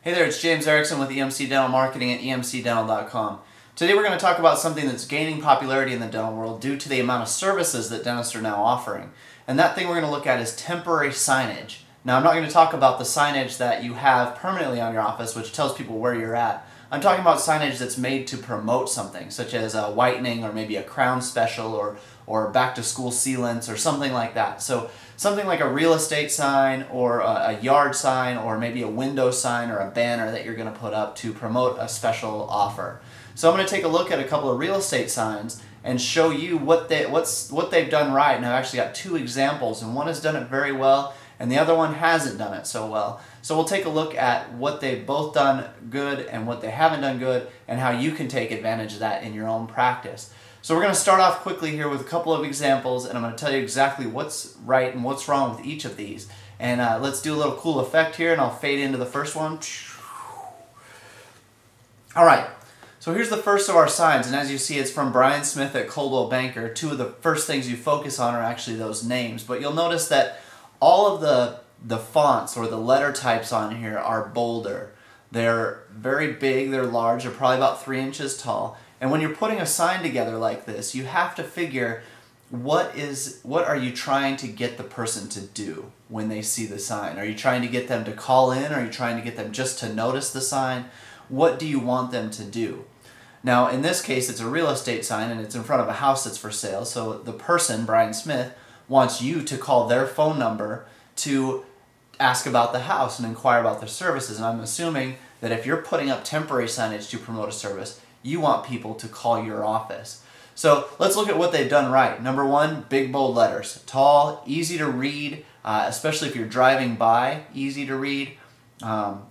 Hey there, it's James Erickson with EMC Dental Marketing at emcdental.com. Today we're going to talk about something that's gaining popularity in the dental world due to the amount of services that dentists are now offering. And that thing we're going to look at is temporary signage. Now I'm not going to talk about the signage that you have permanently on your office, which tells people where you're at. I'm talking about signage that's made to promote something, such as a whitening or maybe a crown special or back to school sealants or something like that. So something like a real estate sign or a yard sign or maybe a window sign or a banner that you're going to put up to promote a special offer. So I'm going to take a look at a couple of real estate signs and show you what they've done right. And I've actually got two examples, and one has done it very well and the other one hasn't done it so well. So we'll take a look at what they've both done good and what they haven't done good and how you can take advantage of that in your own practice. So we're going to start off quickly here with a couple of examples, and I'm going to tell you exactly what's right and what's wrong with each of these. And let's do a little cool effect here, and I'll fade into the first one. Alright, so here's the first of our signs, and as you see it's from Brian Smith at Coldwell Banker. Two of the first things you focus on are actually those names, but you'll notice that all of the fonts or the letter types on here are bolder. They're very big, they're large, they're probably about 3 inches tall. And when you're putting a sign together like this, you have to figure what are you trying to get the person to do when they see the sign? Are you trying to get them to call in? Are you trying to get them just to notice the sign? What do you want them to do? Now in this case it's a real estate sign and it's in front of a house that's for sale, so the person, Brian Smith, wants you to call their phone number to ask about the house and inquire about their services. And I'm assuming that if you're putting up temporary signage to promote a service, you want people to call your office. So let's look at what they've done right. Number one, big bold letters. Tall, easy to read, especially if you're driving by, easy to read.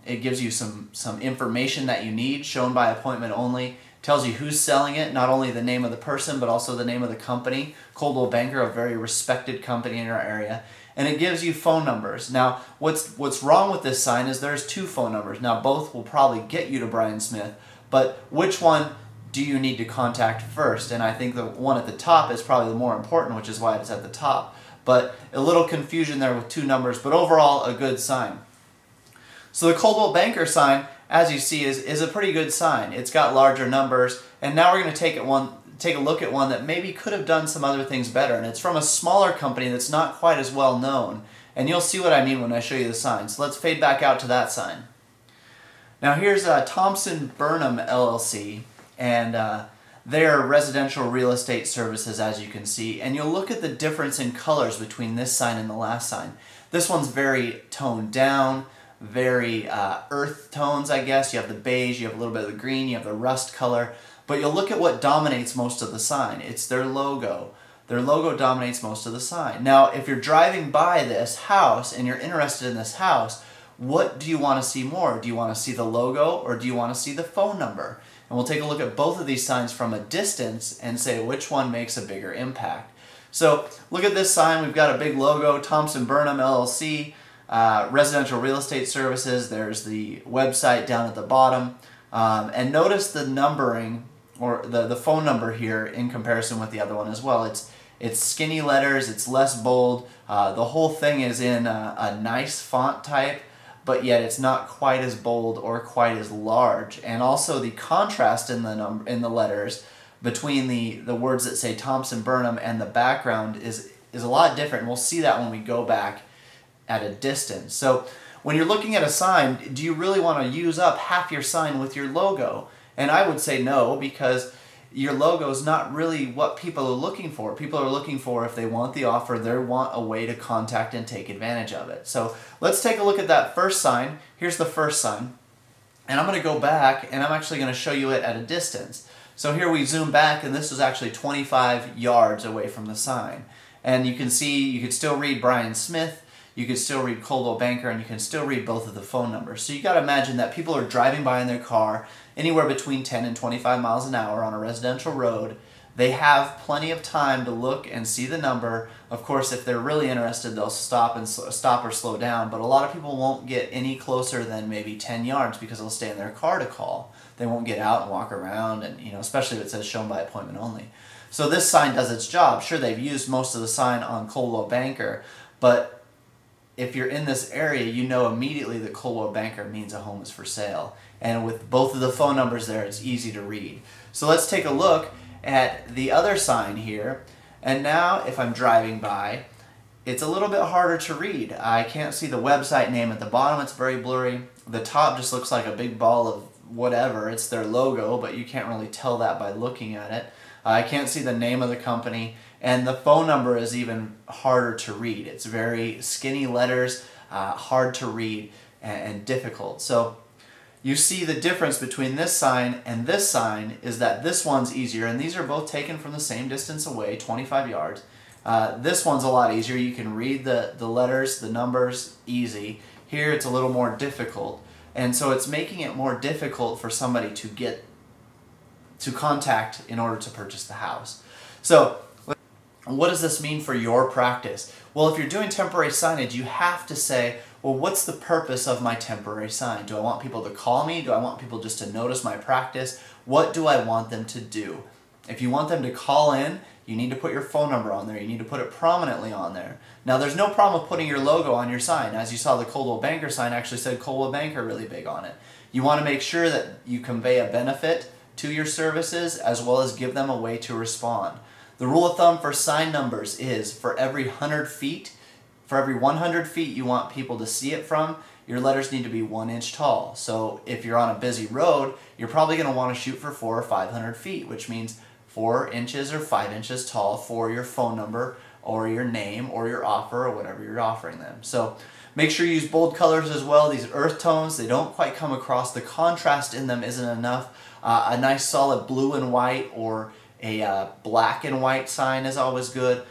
It gives you some information that you need, shown by appointment only. Tells you who's selling it, not only the name of the person, but also the name of the company. Coldwell Banker, a very respected company in our area. And it gives you phone numbers. Now, what's wrong with this sign is there's two phone numbers. Now, both will probably get you to Brian Smith, but which one do you need to contact first? And I think the one at the top is probably the more important, which is why it's at the top. But a little confusion there with two numbers, but overall a good sign. So the Coldwell Banker sign, as you see, is a pretty good sign. It's got larger numbers, and now we're going to take a look at one that maybe could have done some other things better, and it's from a smaller company that's not quite as well known. And you'll see what I mean when I show you the sign. So let's fade back out to that sign. Now here's Thompson Burnham LLC, and they're residential real estate services, as you can see. And you'll look at the difference in colors between this sign and the last sign. This one's very toned down, very earth tones, I guess. You have the beige, you have a little bit of the green, you have the rust color. But you'll look at what dominates most of the sign. It's their logo. Their logo dominates most of the sign. Now, if you're driving by this house and you're interested in this house, what do you want to see more? Do you want to see the logo or do you want to see the phone number? And we'll take a look at both of these signs from a distance and say which one makes a bigger impact. So look at this sign. We've got a big logo, Thompson Burnham LLC, residential real estate services. There's the website down at the bottom. And notice the numbering or the phone number here in comparison with the other one as well. It's skinny letters, it's less bold. The whole thing is in a nice font type, but yet it's not quite as bold or quite as large. And also the contrast in the letters between the words that say Thompson Burnham and the background is a lot different. And we'll see that when we go back at a distance. So when you're looking at a sign, do you really want to use up half your sign with your logo? And I would say no, because your logo is not really what people are looking for. People are looking for, if they want the offer, they want a way to contact and take advantage of it. So let's take a look at that first sign. Here's the first sign. And I'm going to go back and I'm actually going to show you it at a distance. So here we zoom back, and this is actually 25 yards away from the sign. And you can see, you could still read Brian Smith, you could still read Coldwell Banker, and you can still read both of the phone numbers. So you got to imagine that people are driving by in their car anywhere between 10 and 25 miles an hour on a residential road. They have plenty of time to look and see the number. Of course, if they're really interested, they'll stop or slow down. But a lot of people won't get any closer than maybe 10 yards because they'll stay in their car to call. They won't get out and walk around, and especially if it says shown by appointment only. So this sign does its job. Sure, they've used most of the sign on Coldwell Banker, but if you're in this area, you know immediately that Coldwell Banker means a home is for sale. And with both of the phone numbers there, it's easy to read. So let's take a look at the other sign here. And now if I'm driving by, it's a little bit harder to read. I can't see the website name at the bottom, it's very blurry. The top just looks like a big ball of whatever, it's their logo, but you can't really tell that by looking at it. I can't see the name of the company, and the phone number is even harder to read. It's very skinny letters, hard to read, and difficult. So you see the difference between this sign and this sign is that this one's easier, and these are both taken from the same distance away, 25 yards. This one's a lot easier. You can read the letters, the numbers, easy. Here it's a little more difficult, and so it's making it more difficult for somebody to get to contact in order to purchase the house. So what does this mean for your practice? Well, if you're doing temporary signage, you have to say, well, what's the purpose of my temporary sign? Do I want people to call me? Do I want people just to notice my practice? What do I want them to do? If you want them to call in, you need to put your phone number on there. You need to put it prominently on there. Now, there's no problem with putting your logo on your sign. As you saw, the Coldwell Banker sign actually said Coldwell Banker really big on it. You want to make sure that you convey a benefit to your services as well as give them a way to respond. The rule of thumb for sign numbers is for every 100 feet, for every 100 feet you want people to see it from, your letters need to be 1 inch tall. So if you're on a busy road, you're probably going to want to shoot for 400 or 500 feet, which means 4 inches or 5 inches tall for your phone number or your name or your offer or whatever you're offering them. So make sure you use bold colors as well. These earth tones, they don't quite come across. The contrast in them isn't enough. A nice solid blue and white or a black and white sign is always good.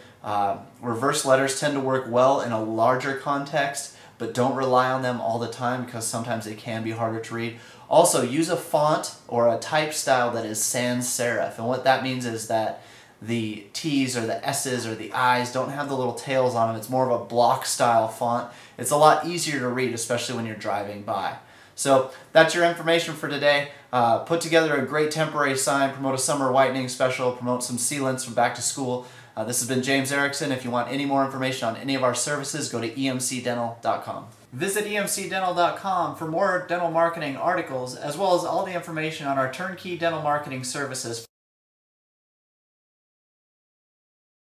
Reverse letters tend to work well in a larger context, but don't rely on them all the time because sometimes they can be harder to read. Also, use a font or a type style that is sans serif, and what that means is that the T's or the S's or the I's don't have the little tails on them. It's more of a block style font. It's a lot easier to read, especially when you're driving by. So that's your information for today. Put together a great temporary sign, promote a summer whitening special, promote some sealants from back to school. This has been James Erickson. If you want any more information on any of our services, go to emcdental.com. Visit emcdental.com for more dental marketing articles, as well as all the information on our turnkey dental marketing services.